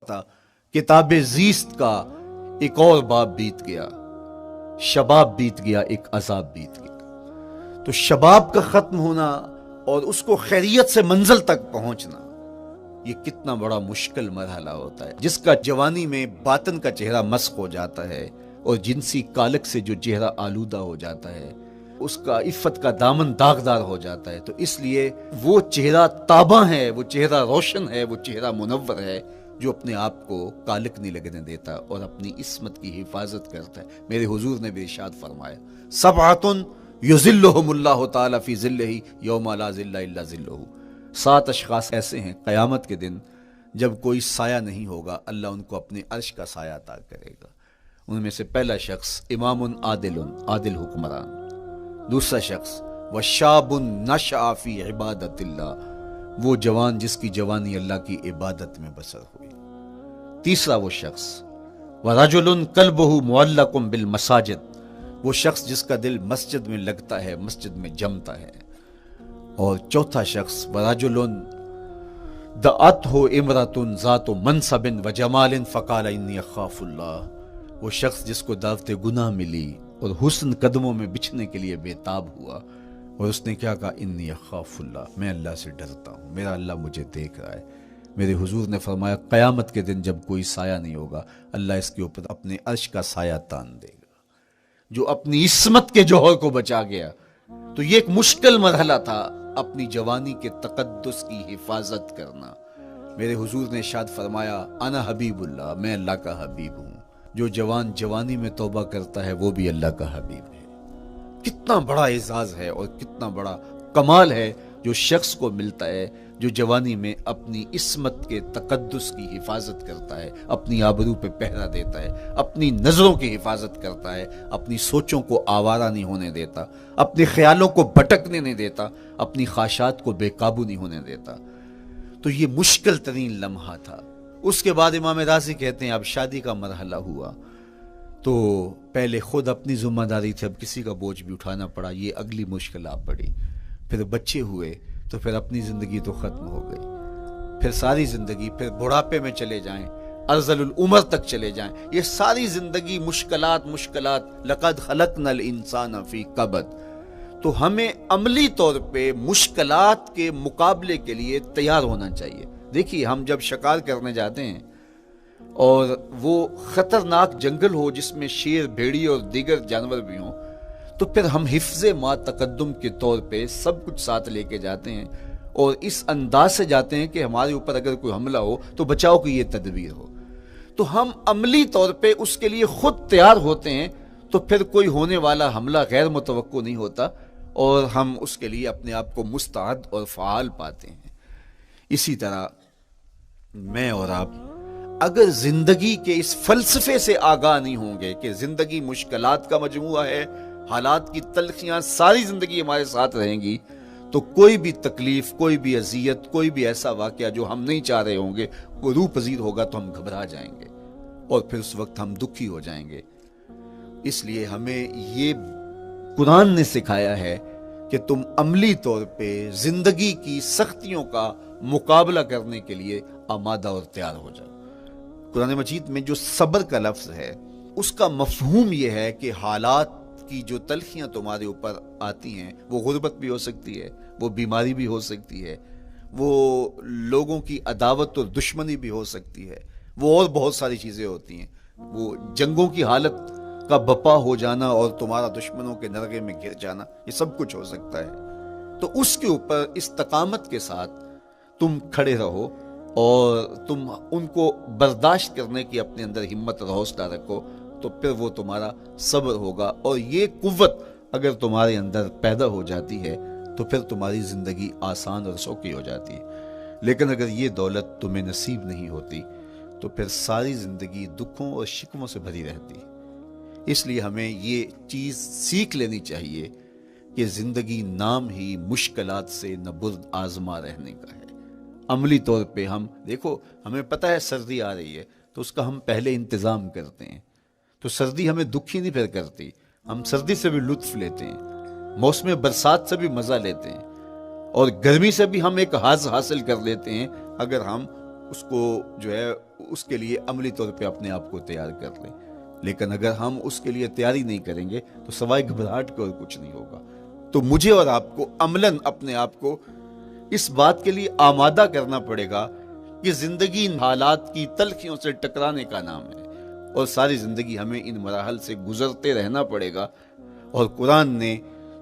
تھا کتاب زیست کا ایک اور باب بیت گیا، شباب بیت گیا، ایک عذاب بیت گیا۔ تو شباب کا ختم ہونا اور اس کو خیریت سے منزل تک پہنچنا، یہ کتنا بڑا مشکل مرحلہ ہوتا ہے، جس کا جوانی میں باطن کا چہرہ مسخ ہو جاتا ہے اور جنسی کالک سے جو چہرہ آلودہ ہو جاتا ہے، اس کا عفت کا دامن داغدار ہو جاتا ہے۔ تو اس لیے وہ چہرہ تاباں ہے، وہ چہرہ روشن ہے، وہ چہرہ منور ہے جو اپنے آپ کو کالک نہیں لگنے دیتا اور اپنی عصمت کی حفاظت کرتا ہے۔ میرے حضور نے بھی ارشاد فرمایا، سبعۃ یظلھم اللہ تعالی فی ظلہ یوم لا ظل الا ظلہ، 7 اشخاص ایسے ہیں قیامت کے دن جب کوئی سایہ نہیں ہوگا، اللہ ان کو اپنے عرش کا سایہ عطا کرے گا۔ ان میں سے پہلا شخص امام عادل، عادل حکمران، دوسرا شخص وشاب نشأ فی عبادت اللہ، وہ جوان جس کی جوانی اللہ کی عبادت میں بسر ہوئی، تیسرا وہ شخص ورجل قلبہ معلق بالمساجد، وہ شخص جس کا دل مسجد میں لگتا ہے، مسجد میں جمتا ہے، اور چوتھا شخص ورجل دعته امرأة ذات منصب وجمال فقال انی اخاف اللہ، وہ شخص جس کو دعوت گناہ ملی اور حسن قدموں میں بچھنے کے لیے بےتاب ہوا، اور اس نے کیا کہا، انی اخاف اللہ، میں اللہ سے ڈرتا ہوں، میرا اللہ مجھے دیکھ رہا ہے۔ میرے حضور نے فرمایا قیامت کے دن جب کوئی سایہ نہیں ہوگا، اللہ اس کے اوپر اپنے عرش کا سایہ تان دے گا۔ جو اپنی عصمت کے جوہر کو بچا گیا، تو یہ ایک مشکل مرحلہ تھا، اپنی جوانی کے تقدس کی حفاظت کرنا۔ میرے حضور نے ارشاد فرمایا، انا حبیب اللہ، میں اللہ کا حبیب ہوں۔ جو جوان جوانی میں توبہ کرتا ہے وہ بھی اللہ کا حبیب ہے۔ کتنا بڑا اعزاز ہے اور کتنا بڑا کمال ہے جو شخص کو ملتا ہے جو جوانی میں اپنی عصمت کے تقدس کی حفاظت کرتا ہے، اپنی آبرو پہ پہرا دیتا ہے، اپنی نظروں کی حفاظت کرتا ہے، اپنی سوچوں کو آوارہ نہیں ہونے دیتا، اپنے خیالوں کو بھٹکنے نہیں دیتا، اپنی خواہشات کو بے قابو نہیں ہونے دیتا۔ تو یہ مشکل ترین لمحہ تھا۔ اس کے بعد امام راضی کہتے ہیں اب شادی کا مرحلہ ہوا، تو پہلے خود اپنی ذمہ داری تھی، اب کسی کا بوجھ بھی اٹھانا پڑا، یہ اگلی مشکل آ پڑی۔ پھر بچے ہوئے تو پھر اپنی زندگی تو ختم ہو گئی، پھر ساری زندگی، پھر بڑھاپے میں چلے جائیں، ارذل العمر تک چلے جائیں، یہ ساری زندگی مشکلات مشکلات، لقد خلقنا الانسان فی کبد۔ تو ہمیں عملی طور پہ مشکلات کے مقابلے کے لیے تیار ہونا چاہیے۔ دیکھیے ہم جب شکار کرنے جاتے ہیں اور وہ خطرناک جنگل ہو جس میں شیر، بھیڑی اور دیگر جانور بھی ہوں، تو پھر ہم حفظ ما تقدم کے طور پہ سب کچھ ساتھ لے کے جاتے ہیں اور اس انداز سے جاتے ہیں کہ ہمارے اوپر اگر کوئی حملہ ہو تو بچاؤ کی یہ تدبیر ہو۔ تو ہم عملی طور پہ اس کے لیے خود تیار ہوتے ہیں، تو پھر کوئی ہونے والا حملہ غیر متوقع نہیں ہوتا اور ہم اس کے لیے اپنے آپ کو مستعد اور فعال پاتے ہیں۔ اسی طرح میں اور آپ اگر زندگی کے اس فلسفے سے آگاہ نہیں ہوں گے کہ زندگی مشکلات کا مجموعہ ہے، حالات کی تلخیاں ساری زندگی ہمارے ساتھ رہیں گی، تو کوئی بھی تکلیف، کوئی بھی اذیت، کوئی بھی ایسا واقعہ جو ہم نہیں چاہ رہے ہوں گے وہ روح پذیر ہوگا تو ہم گھبرا جائیں گے اور پھر اس وقت ہم دکھی ہو جائیں گے۔ اس لیے ہمیں یہ قرآن نے سکھایا ہے کہ تم عملی طور پہ زندگی کی سختیوں کا مقابلہ کرنے کے لیے آمادہ اور تیار ہو جاؤ۔ قرآن مجید میں جو صبر کا لفظ ہے اس کا مفہوم یہ ہے کہ حالات کی جو تلخیاں تمہارے اوپر آتی ہیں، وہ غربت بھی ہو سکتی ہے، وہ بیماری بھی ہو سکتی ہے، وہ لوگوں کی عداوت اور دشمنی بھی ہو سکتی ہے، وہ اور بہت ساری چیزیں ہوتی ہیں، وہ جنگوں کی حالت کا بپا ہو جانا اور تمہارا دشمنوں کے نرغے میں گر جانا، یہ سب کچھ ہو سکتا ہے۔ تو اس کے اوپر استقامت کے ساتھ تم کھڑے رہو اور تم ان کو برداشت کرنے کی اپنے اندر ہمت اور حوصلہ رکھو، تو پھر وہ تمہارا صبر ہوگا، اور یہ قوت اگر تمہارے اندر پیدا ہو جاتی ہے تو پھر تمہاری زندگی آسان اور سوکھی ہو جاتی ہے۔ لیکن اگر یہ دولت تمہیں نصیب نہیں ہوتی تو پھر ساری زندگی دکھوں اور شکووں سے بھری رہتی۔ اس لیے ہمیں یہ چیز سیکھ لینی چاہیے کہ زندگی نام ہی مشکلات سے نہ برد آزما رہنے کا ہے۔ عملی طور پہ ہم دیکھو، ہمیں پتہ ہے سردی آ رہی ہے تو اس کا ہم پہلے انتظام کرتے ہیں، تو سردی ہمیں دکھی نہیں پھر کرتی، ہم سردی سے بھی لطف لیتے ہیں، موسم برسات سے بھی مزہ لیتے ہیں، اور گرمی سے بھی ہم ایک حاصل کر لیتے ہیں اگر ہم اس کو جو ہے اس کے لیے عملی طور پہ اپنے آپ کو تیار کر لیں. لیکن اگر ہم اس کے لیے تیاری نہیں کریں گے تو سوائے گھبراہٹ کے اور کچھ نہیں ہوگا. تو مجھے اور آپ کو عملاً اپنے آپ کو اس بات کے لیے آمادہ کرنا پڑے گا کہ زندگی ان حالات کی تلخیوں سے ٹکرانے کا نام ہے، اور ساری زندگی ہمیں ان مراحل سے گزرتے رہنا پڑے گا. اور قرآن نے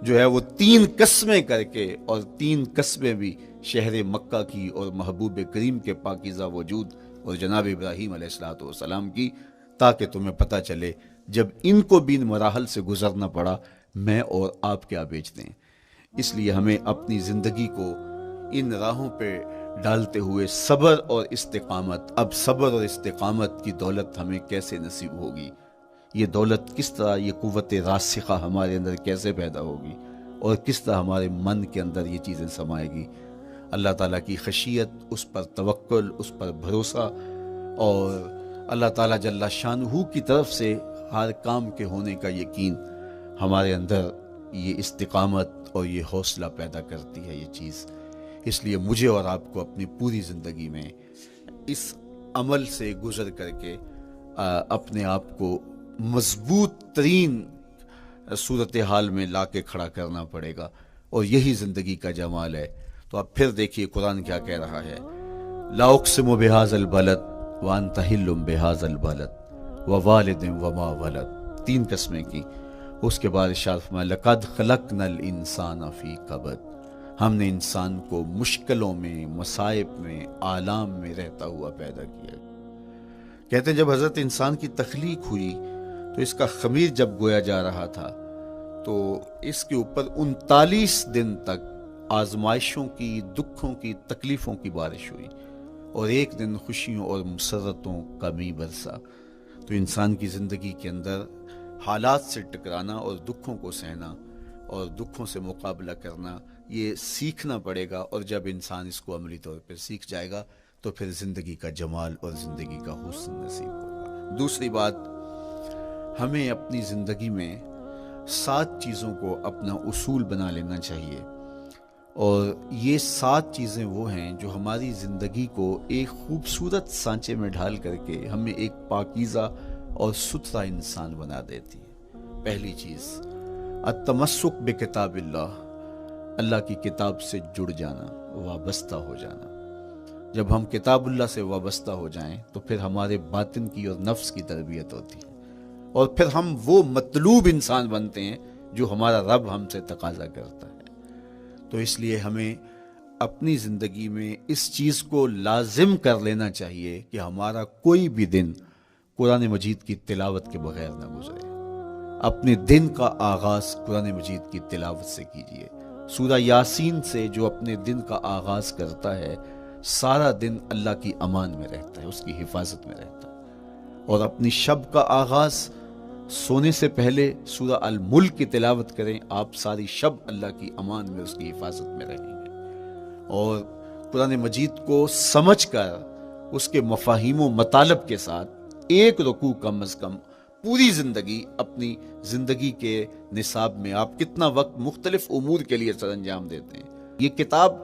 جو ہے وہ 3 قسمیں کر کے، اور 3 قسمیں بھی شہر مکہ کی اور محبوب کریم کے پاکیزہ وجود اور جناب ابراہیم علیہ السلام کی، تاکہ تمہیں پتہ چلے جب ان کو بھی ان مراحل سے گزرنا پڑا میں اور آپ کیا بیچتے ہیں. اس لیے ہمیں اپنی زندگی کو ان راہوں پہ ڈالتے ہوئے صبر اور استقامت، اب صبر اور استقامت کی دولت ہمیں کیسے نصیب ہوگی، یہ دولت کس طرح، یہ قوت راسخہ ہمارے اندر کیسے پیدا ہوگی، اور کس طرح ہمارے من کے اندر یہ چیزیں سمائے گی. اللہ تعالیٰ کی خشیت، اس پر توکل، اس پر بھروسہ، اور اللہ تعالیٰ جل شانہ کی طرف سے ہر کام کے ہونے کا یقین ہمارے اندر یہ استقامت اور یہ حوصلہ پیدا کرتی ہے یہ چیز. اس لیے مجھے اور آپ کو اپنی پوری زندگی میں اس عمل سے گزر کر کے اپنے آپ کو مضبوط ترین صورتحال میں لا کے کھڑا کرنا پڑے گا، اور یہی زندگی کا جمال ہے. تو اب پھر دیکھیے قرآن کیا کہہ رہا ہے. لا اقسم بہذا البلد وانت حل بہذا البلد ووالد وما ولد، 3 قسمیں کی. اس کے بعد ارشاد فرمایا لقد خلقنا الانسان فی کبد، ہم نے انسان کو مشکلوں میں، مصائب میں، آلام میں رہتا ہوا پیدا کیا. کہتے ہیں جب حضرت انسان کی تخلیق ہوئی تو اس کا خمیر جب گویا جا رہا تھا تو اس کے اوپر 39 دن تک آزمائشوں کی، دکھوں کی، تکلیفوں کی بارش ہوئی، اور 1 دن خوشیوں اور مسرتوں کا می برسا. تو انسان کی زندگی کے اندر حالات سے ٹکرانا اور دکھوں کو سہنا اور دکھوں سے مقابلہ کرنا یہ سیکھنا پڑے گا. اور جب انسان اس کو عملی طور پر سیکھ جائے گا تو پھر زندگی کا جمال اور زندگی کا حسن نصیب ہوگا. دوسری بات، ہمیں اپنی زندگی میں 7 چیزوں کو اپنا اصول بنا لینا چاہیے، اور یہ 7 چیزیں وہ ہیں جو ہماری زندگی کو ایک خوبصورت سانچے میں ڈھال کر کے ہمیں ایک پاکیزہ اور ستھرا انسان بنا دیتی ہے. پہلی چیز التمسک بکتاب اللہ، اللہ کی کتاب سے جڑ جانا، وابستہ ہو جانا. جب ہم کتاب اللہ سے وابستہ ہو جائیں تو پھر ہمارے باطن کی اور نفس کی تربیت ہوتی ہے، اور پھر ہم وہ مطلوب انسان بنتے ہیں جو ہمارا رب ہم سے تقاضا کرتا ہے. تو اس لیے ہمیں اپنی زندگی میں اس چیز کو لازم کر لینا چاہیے کہ ہمارا کوئی بھی دن قرآن مجید کی تلاوت کے بغیر نہ گزرے. اپنے دن کا آغاز قرآن مجید کی تلاوت سے کیجیے. سورہ یاسین سے جو اپنے دن کا آغاز کرتا ہے سارا دن اللہ کی امان میں رہتا ہے، اس کی حفاظت میں رہتا ہے. اور اپنی شب کا آغاز سونے سے پہلے سورہ الملک کی تلاوت کریں، آپ ساری شب اللہ کی امان میں، اس کی حفاظت میں رہیں گے. اور قرآن مجید کو سمجھ کر اس کے مفاہیم و مطالب کے ساتھ 1 رکوع کم از کم پوری زندگی، اپنی زندگی کے نصاب میں آپ کتنا وقت مختلف امور کے لیے سر انجام دیتے ہیں. یہ کتاب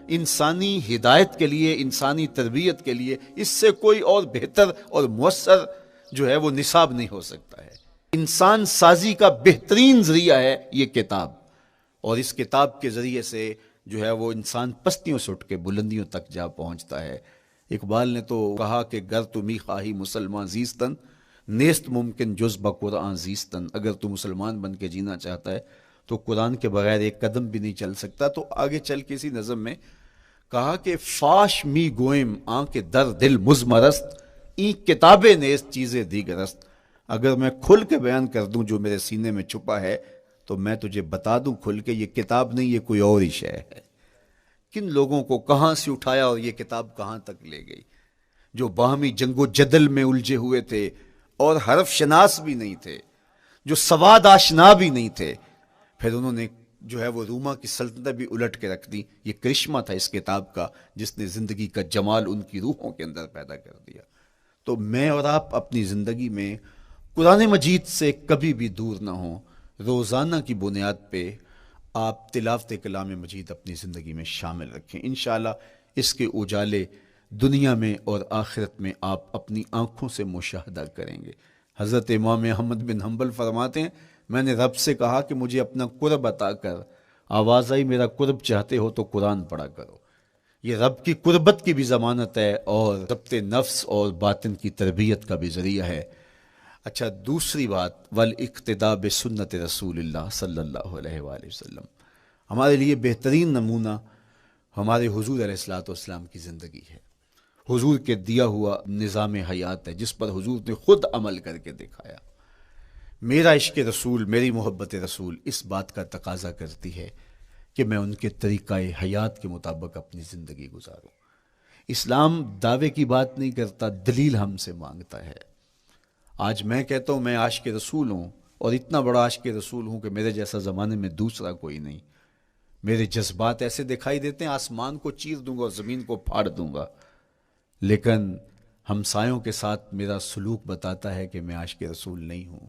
انسانی ہدایت کے لیے، انسانی تربیت کے لیے، اس سے کوئی اور بہتر اور مؤثر جو ہے وہ نصاب نہیں ہو سکتا ہے. انسان سازی کا بہترین ذریعہ ہے یہ کتاب، اور اس کتاب کے ذریعے سے جو ہے وہ انسان پستیوں سے اٹھ کے بلندیوں تک جا پہنچتا ہے. اقبال نے تو کہا کہ گر تمی خواہی مسلمان زیستن نیست ممکن جز بقرآن زیستن، اگر تو مسلمان بن کے جینا چاہتا ہے تو قرآن کے بغیر ایک قدم بھی نہیں چل سکتا. تو آگے چل کے اسی نظم میں کہا کہ فاش می گوئم آنکھ در دل مزمرست ای کتاب نیست چیزیں دیگرست. اگر میں کھل کے بیان کر دوں جو میرے سینے میں چھپا ہے تو میں تجھے بتا دوں کھل کے یہ کتاب نہیں، یہ کوئی اور ہی شے ہے. کن لوگوں کو کہاں سے اٹھایا اور یہ کتاب کہاں تک لے گئی، جو باہمی جنگ و جدل میں الجھے ہوئے تھے اور حرف شناس بھی نہیں تھے، جو سواد آشنا بھی نہیں تھے. پھر انہوں نے جو ہے وہ روما کی سلطنت بھی الٹ کے رکھ دی. یہ کرشمہ تھا اس کتاب کا جس نے زندگی کا جمال ان کی روحوں کے اندر پیدا کر دیا. تو میں اور آپ اپنی زندگی میں قرآن مجید سے کبھی بھی دور نہ ہوں. روزانہ کی بنیاد پہ آپ تلاوت کلام مجید اپنی زندگی میں شامل رکھیں. انشاءاللہ اس کے اجالے دنیا میں اور آخرت میں آپ اپنی آنکھوں سے مشاہدہ کریں گے۔ حضرت امام احمد بن حنبل فرماتے ہیں میں نے رب سے کہا کہ مجھے اپنا قرب عطا کر، آواز آئی میرا قرب چاہتے ہو تو قرآن پڑھا کرو۔ یہ رب کی قربت کی بھی ضمانت ہے اور ضبط نفس اور باطن کی تربیت کا بھی ذریعہ ہے۔ اچھا، دوسری بات، والاقتداء بسنت رسول اللہ صلی اللہ علیہ وآلہ وسلم، ہمارے لیے بہترین نمونہ ہمارے حضور علیہ الصلوۃ والسلام کی زندگی ہے، حضور کے دیا ہوا نظام حیات ہے جس پر حضور نے خود عمل کر کے دکھایا۔ میرا عشق رسول، میری محبت رسول اس بات کا تقاضا کرتی ہے کہ میں ان کے طریقہ حیات کے مطابق اپنی زندگی گزاروں۔ اسلام دعوے کی بات نہیں کرتا، دلیل ہم سے مانگتا ہے۔ آج میں کہتا ہوں میں عاشق رسول ہوں، اور اتنا بڑا عاشق رسول ہوں کہ میرے جیسا زمانے میں دوسرا کوئی نہیں۔ میرے جذبات ایسے دکھائی دیتے ہیں آسمان کو چیر دوں گا اور زمین کو پھاڑ دوں گا، لیکن ہمسایوں کے ساتھ میرا سلوک بتاتا ہے کہ میں عاشق رسول نہیں ہوں۔